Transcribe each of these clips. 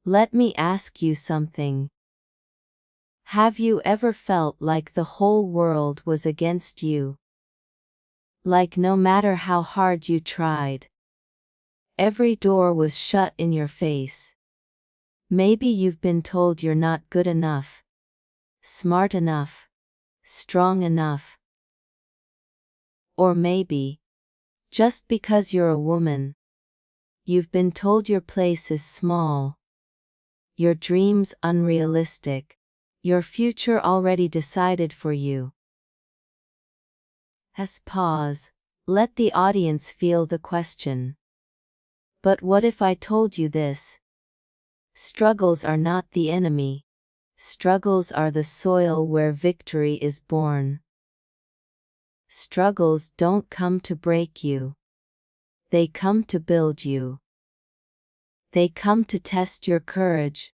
Let me ask you something. Have you ever felt like the whole world was against you? Like no matter how hard you tried, every door was shut in your face. Maybe you've been told you're not good enough, smart enough, strong enough. Or maybe, just because you're a woman, you've been told your place is small, your dreams unrealistic, your future already decided for you. Pause. Let the audience feel the question. But what if I told you this? Struggles are not the enemy. Struggles are the soil where victory is born. Struggles don't come to break you. They come to build you. They come to test your courage,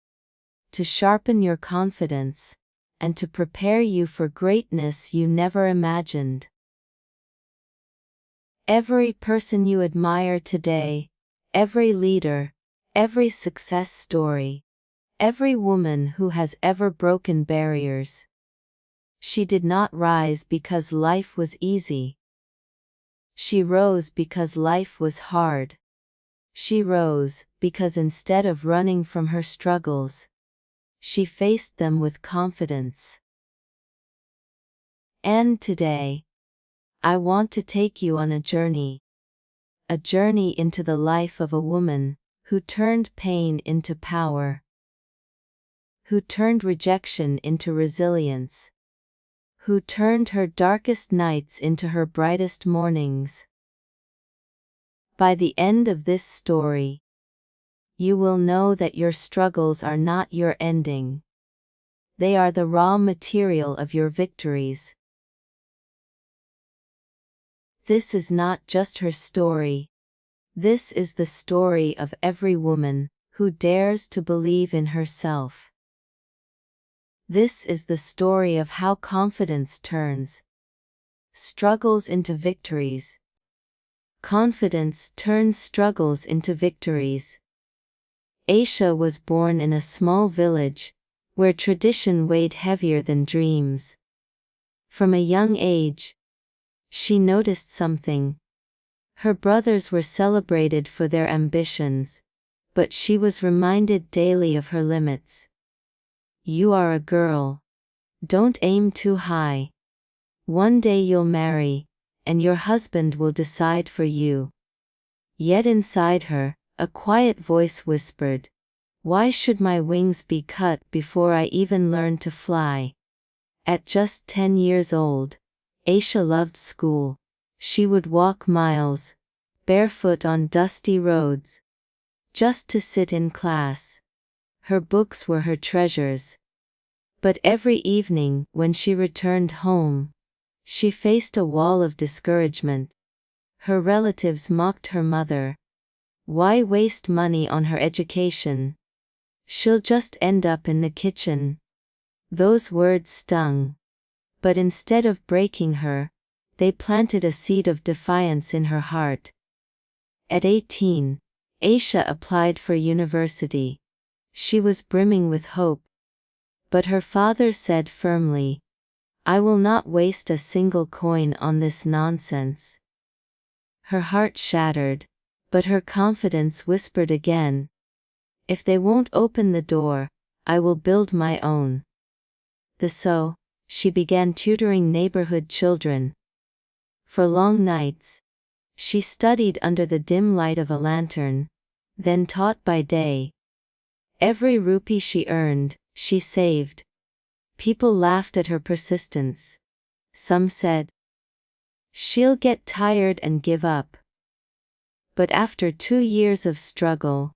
to sharpen your confidence, and to prepare you for greatness you never imagined. Every person you admire today, every leader, every success story, every woman who has ever broken barriers, she did not rise because life was easy. She rose because life was hard. She rose because instead of running from her struggles, she faced them with confidence. And today, I want to take you on a journey into the life of a woman who turned pain into power, who turned rejection into resilience, who turned her darkest nights into her brightest mornings. By the end of this story, you will know that your struggles are not your ending. They are the raw material of your victories. This is not just her story. This is the story of every woman who dares to believe in herself. This is the story of how confidence turns struggles into victories. Confidence turns struggles into victories. Aisha was born in a small village, where tradition weighed heavier than dreams. From a young age, she noticed something. Her brothers were celebrated for their ambitions, but she was reminded daily of her limits. You are a girl. Don't aim too high. One day you'll marry, and your husband will decide for you. Yet inside her, a quiet voice whispered, "Why should my wings be cut before I even learn to fly?" At just 10 years old, Aisha loved school. She would walk miles, barefoot on dusty roads, just to sit in class. Her books were her treasures. But every evening when she returned home, she faced a wall of discouragement. Her relatives mocked her mother. Why waste money on her education? She'll just end up in the kitchen. Those words stung. But instead of breaking her, they planted a seed of defiance in her heart. At 18, Aisha applied for university. She was brimming with hope. But her father said firmly, "I will not waste a single coin on this nonsense." Her heart shattered, but her confidence whispered again, "If they won't open the door, I will build my own." So, she began tutoring neighborhood children. For long nights, she studied under the dim light of a lantern, then taught by day. Every rupee she earned, she saved. People laughed at her persistence. Some said, "She'll get tired and give up." But after 2 years of struggle,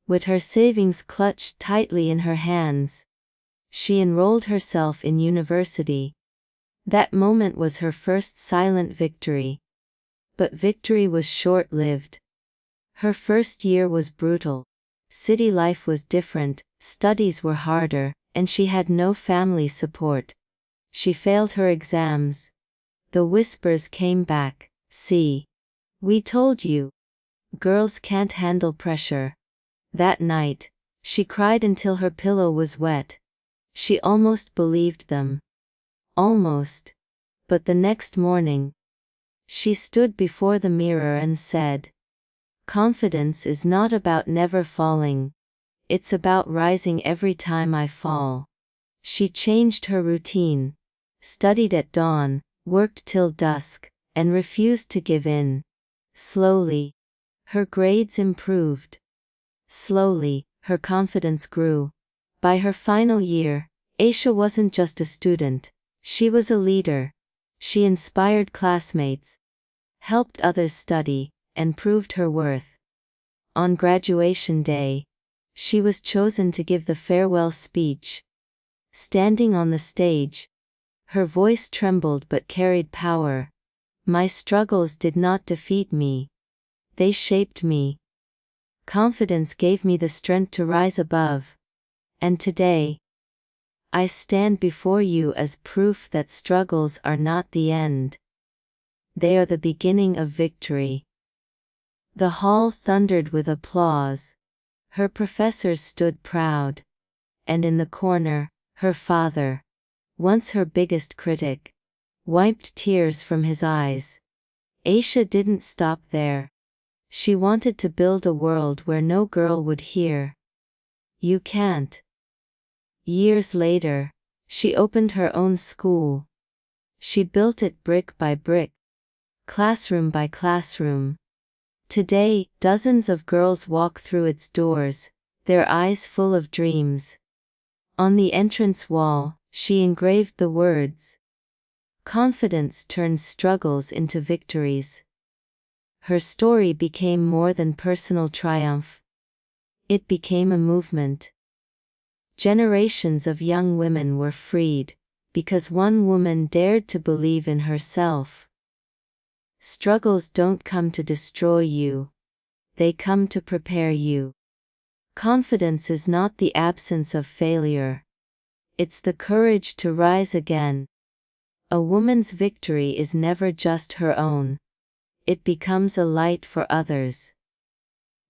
with her savings clutched tightly in her hands, she enrolled herself in university. That moment was her first silent victory. But victory was short-lived. Her first year was brutal. City life was different, studies were harder, and she had no family support. She failed her exams. The whispers came back, "See, we told you. Girls can't handle pressure." That night, She cried until her pillow was wet. She almost believed them. Almost. But the next morning, she stood before the mirror and said, "Confidence is not about never falling. It's about rising every time I fall." She changed her routine, studied at dawn, worked till dusk, and refused to give in. Slowly, her grades improved. Slowly, her confidence grew. By her final year, Aisha wasn't just a student, she was a leader. She inspired classmates, helped others study, and proved her worth. On graduation day, she was chosen to give the farewell speech. Standing on the stage, her voice trembled but carried power. "My struggles did not defeat me. They shaped me. Confidence gave me the strength to rise above. And today, I stand before you as proof that struggles are not the end. They are the beginning of victory." The hall thundered with applause. Her professors stood proud. And in the corner, her father, once her biggest critic, wiped tears from his eyes. Aisha didn't stop there. She wanted to build a world where no girl would hear, "You can't." Years later, she opened her own school. She built it brick by brick, classroom by classroom. Today, dozens of girls walk through its doors, their eyes full of dreams. On the entrance wall, she engraved the words, "Confidence turns struggles into victories." Her story became more than personal triumph. It became a movement. Generations of young women were freed, because one woman dared to believe in herself. Struggles don't come to destroy you. They come to prepare you. Confidence is not the absence of failure. It's the courage to rise again. A woman's victory is never just her own. It becomes a light for others.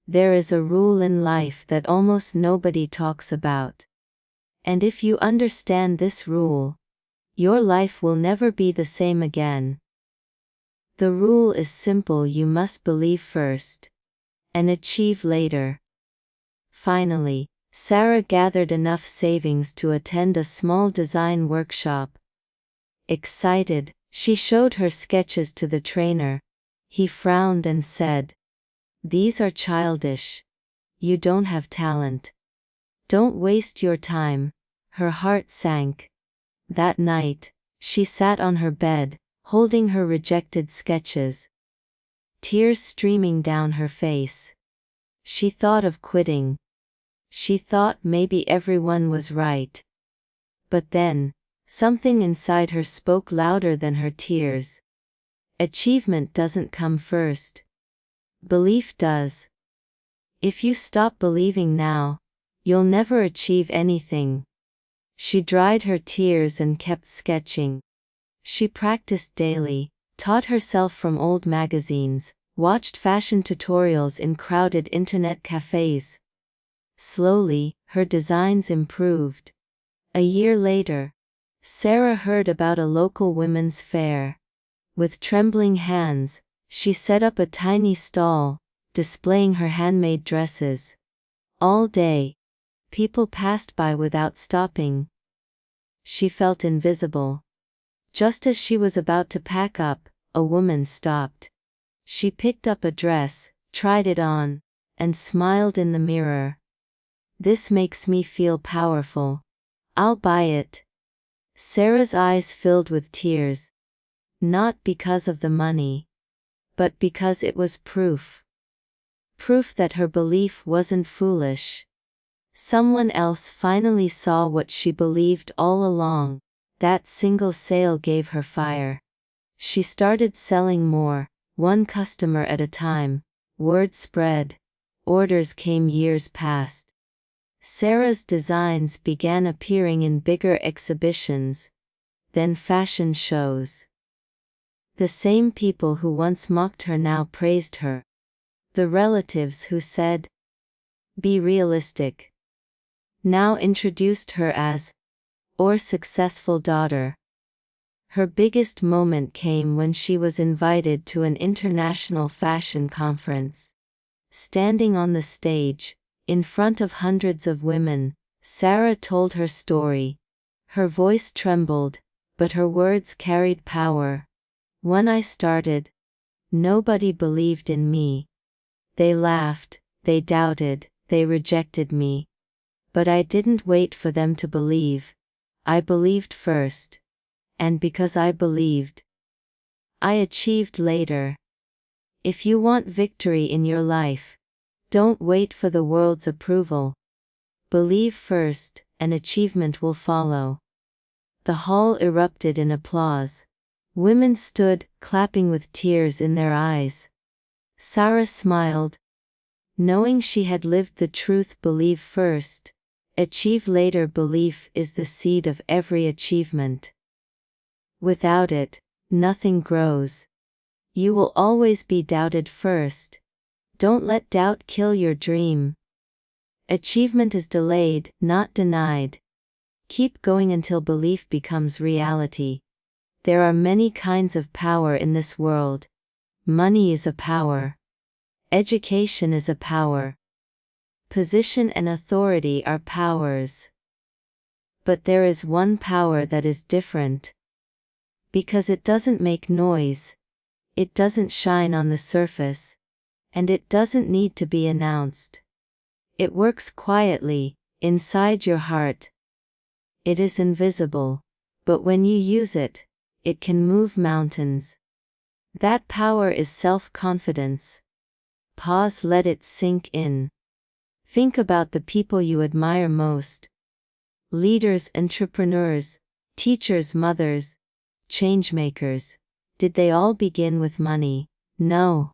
There is a rule in life that almost nobody talks about. And if you understand this rule, your life will never be the same again. The rule is simple: you must believe first, and achieve later. Finally, Sarah gathered enough savings to attend a small design workshop. Excited, she showed her sketches to the trainer. He frowned and said, "These are childish. You don't have talent. Don't waste your time." Her heart sank. That night, she sat on her bed, holding her rejected sketches, tears streaming down her face. She thought of quitting. She thought maybe everyone was right. But then, something inside her spoke louder than her tears. Achievement doesn't come first. Belief does. If you stop believing now, you'll never achieve anything. She dried her tears and kept sketching. She practiced daily, taught herself from old magazines, watched fashion tutorials in crowded internet cafes. Slowly, her designs improved. A year later, Sarah heard about a local women's fair. With trembling hands, she set up a tiny stall, displaying her handmade dresses. All day, people passed by without stopping. She felt invisible. Just as she was about to pack up, a woman stopped. She picked up a dress, tried it on, and smiled in the mirror. "This makes me feel powerful. I'll buy it." Sarah's eyes filled with tears. Not because of the money, but because it was proof. Proof that her belief wasn't foolish. Someone else finally saw what she believed all along. That single sale gave her fire. She started selling more, one customer at a time. Word spread. Orders came, years passed. Sarah's designs began appearing in bigger exhibitions, then fashion shows. The same people who once mocked her now praised her. The relatives who said, "Be realistic. now introduced her as or successful daughter. Her biggest moment came when she was invited to an international fashion conference. Standing on the stage, in front of hundreds of women, Sarah told her story. Her voice trembled, but her words carried power. When I started, nobody believed in me. They laughed, they doubted, they rejected me. But I didn't wait for them to believe. I believed first. And because I believed, I achieved later. If you want victory in your life, don't wait for the world's approval. Believe first, and achievement will follow. The hall erupted in applause. Women stood, clapping with tears in their eyes. Sarah smiled, knowing she had lived the truth. Believe first, achieve later. Belief is the seed of every achievement. Without it, nothing grows. You will always be doubted first. Don't let doubt kill your dream. Achievement is delayed, not denied. Keep going until belief becomes reality. There are many kinds of power in this world. Money is a power. Education is a power. Position and authority are powers. But there is one power that is different. Because it doesn't make noise, it doesn't shine on the surface, and it doesn't need to be announced. It works quietly, inside your heart. It is invisible, but when you use it, it can move mountains. That power is self-confidence. Pause, let it sink in. Think about the people you admire most. Leaders, entrepreneurs, teachers, mothers, changemakers. Did they all begin with money? No.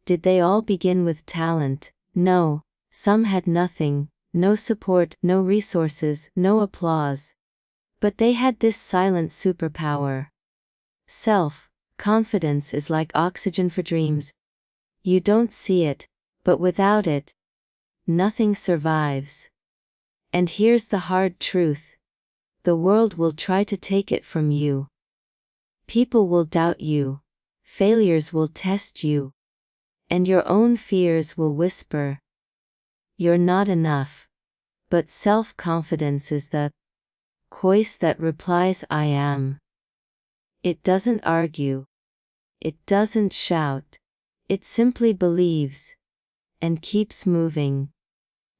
Did they all begin with talent? No. Some had nothing, no support, no resources, no applause. But they had this silent superpower. Self-confidence is like oxygen for dreams. You don't see it, but without it, nothing survives. And here's the hard truth. The world will try to take it from you. People will doubt you. Failures will test you. And your own fears will whisper, you're not enough. But self-confidence is the voice that replies, I am. It doesn't argue. It doesn't shout. It simply believes. And keeps moving.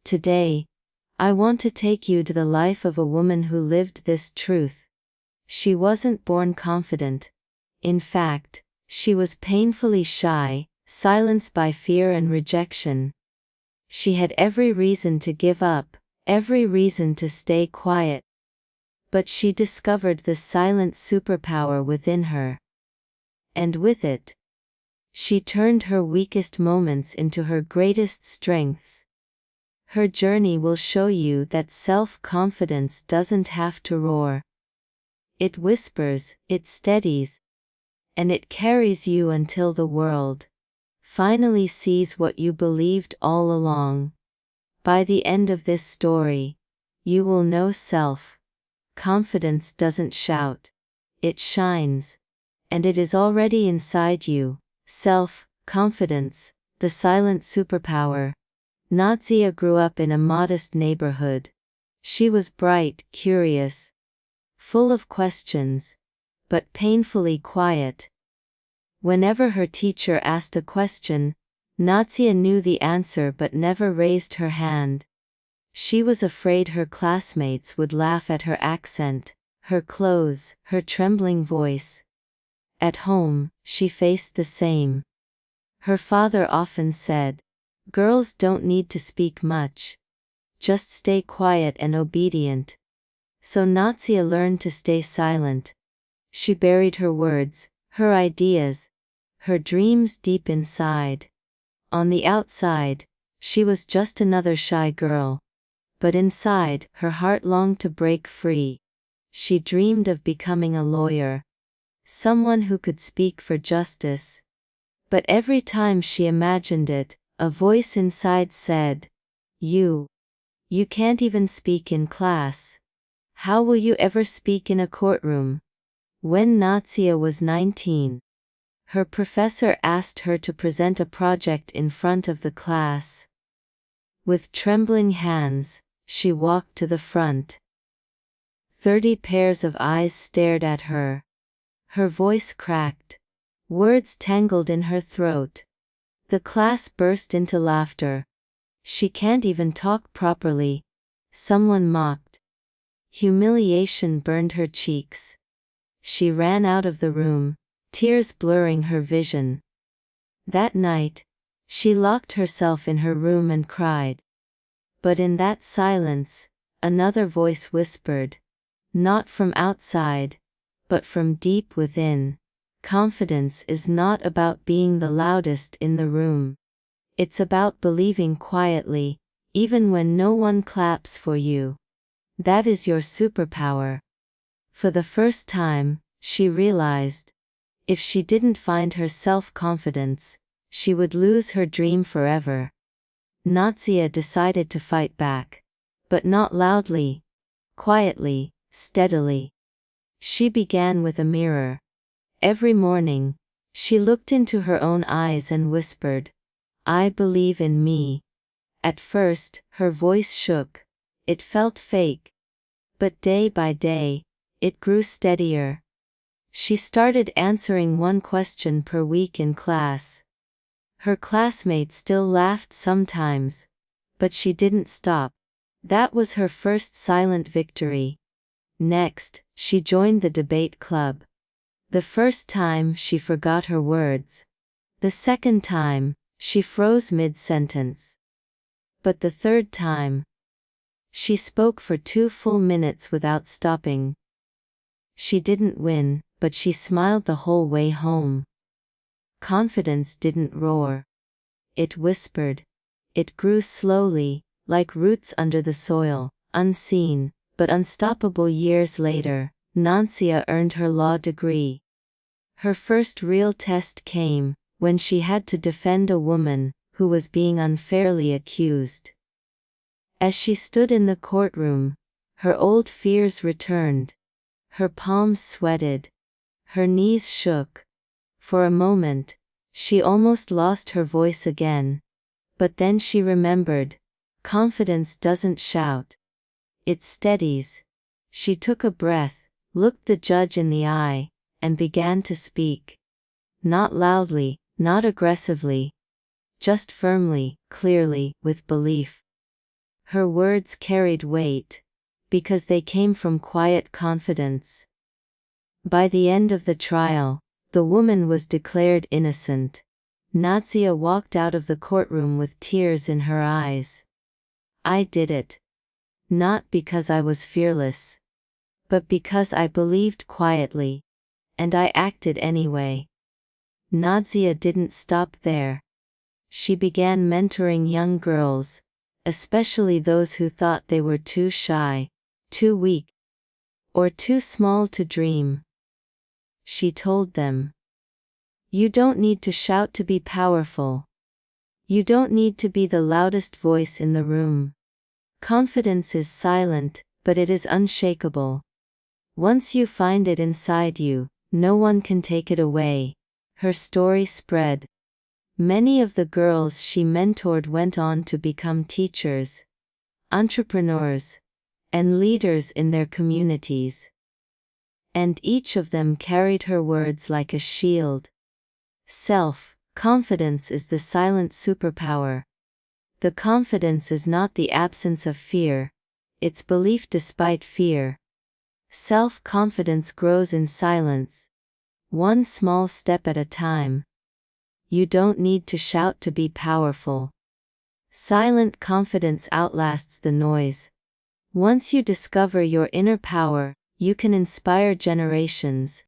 Today, I want to take you to the life of a woman who lived this truth. She wasn't born confident. In fact, she was painfully shy, silenced by fear and rejection. She had every reason to give up, every reason to stay quiet. But she discovered the silent superpower within her. And with it, she turned her weakest moments into her greatest strengths. Her journey will show you that self-confidence doesn't have to roar. It whispers, it steadies, and it carries you until the world finally sees what you believed all along. By the end of this story, you will know self-confidence doesn't shout, it shines, and it is already inside you. Self-confidence, the silent superpower. Nadia grew up in a modest neighborhood. She was bright, curious, full of questions, but painfully quiet. Whenever her teacher asked a question, Nadia knew the answer but never raised her hand. She was afraid her classmates would laugh at her accent, her clothes, her trembling voice. At home, she faced the same. Her father often said, girls don't need to speak much. Just stay quiet and obedient. So Nadia learned to stay silent. She buried her words, her ideas, her dreams deep inside. On the outside, she was just another shy girl. But inside, her heart longed to break free. She dreamed of becoming a lawyer. Someone who could speak for justice. But every time she imagined it, a voice inside said, you You can't even speak in class. How will you ever speak in a courtroom? When Nadia was 19, her professor asked her to present a project in front of the class. With trembling hands, she walked to the front. 30 pairs of eyes stared at her. Her voice cracked. Words tangled in her throat. The class burst into laughter. She can't even talk properly, someone mocked. Humiliation burned her cheeks. She ran out of the room, tears blurring her vision. That night, she locked herself in her room and cried. But in that silence, another voice whispered, not from outside, but from deep within. Confidence is not about being the loudest in the room. It's about believing quietly, even when no one claps for you. That is your superpower. For the first time, she realized, if she didn't find her self-confidence, she would lose her dream forever. Nadia decided to fight back. But not loudly. Quietly, steadily. She began with a mirror. Every morning, she looked into her own eyes and whispered, I believe in me. At first, her voice shook. It felt fake. But day by day, it grew steadier. She started answering one question per week in class. Her classmates still laughed sometimes, but she didn't stop. That was her first silent victory. Next, she joined the debate club. The first time she forgot her words. The second time, she froze mid-sentence. But the third time, she spoke for 2 full minutes without stopping. She didn't win, but she smiled the whole way home. Confidence didn't roar. It whispered. It grew slowly, like roots under the soil, unseen, but unstoppable. Years later, Nadia earned her law degree. Her first real test came when she had to defend a woman who was being unfairly accused. As she stood in the courtroom, her old fears returned. Her palms sweated. Her knees shook. For a moment, she almost lost her voice again. But then she remembered, confidence doesn't shout. It steadies. She took a breath, looked the judge in the eye, and began to speak. Not loudly, not aggressively. Just firmly, clearly, with belief. Her words carried weight, because they came from quiet confidence. By the end of the trial, the woman was declared innocent. Nadia walked out of the courtroom with tears in her eyes. I did it. Not because I was fearless, but because I believed quietly. And I acted anyway. Nadia didn't stop there. She began mentoring young girls, especially those who thought they were too shy, too weak, or too small to dream. She told them, you don't need to shout to be powerful. You don't need to be the loudest voice in the room. Confidence is silent, but it is unshakable. Once you find it inside you, no one can take it away. Her story spread. Many of the girls she mentored went on to become teachers, entrepreneurs, and leaders in their communities. And each of them carried her words like a shield. Self-confidence is the silent superpower. The confidence is not the absence of fear, it's belief despite fear. Self-confidence grows in silence, one small step at a time. You don't need to shout to be powerful. Silent confidence outlasts the noise. Once you discover your inner power, you can inspire generations.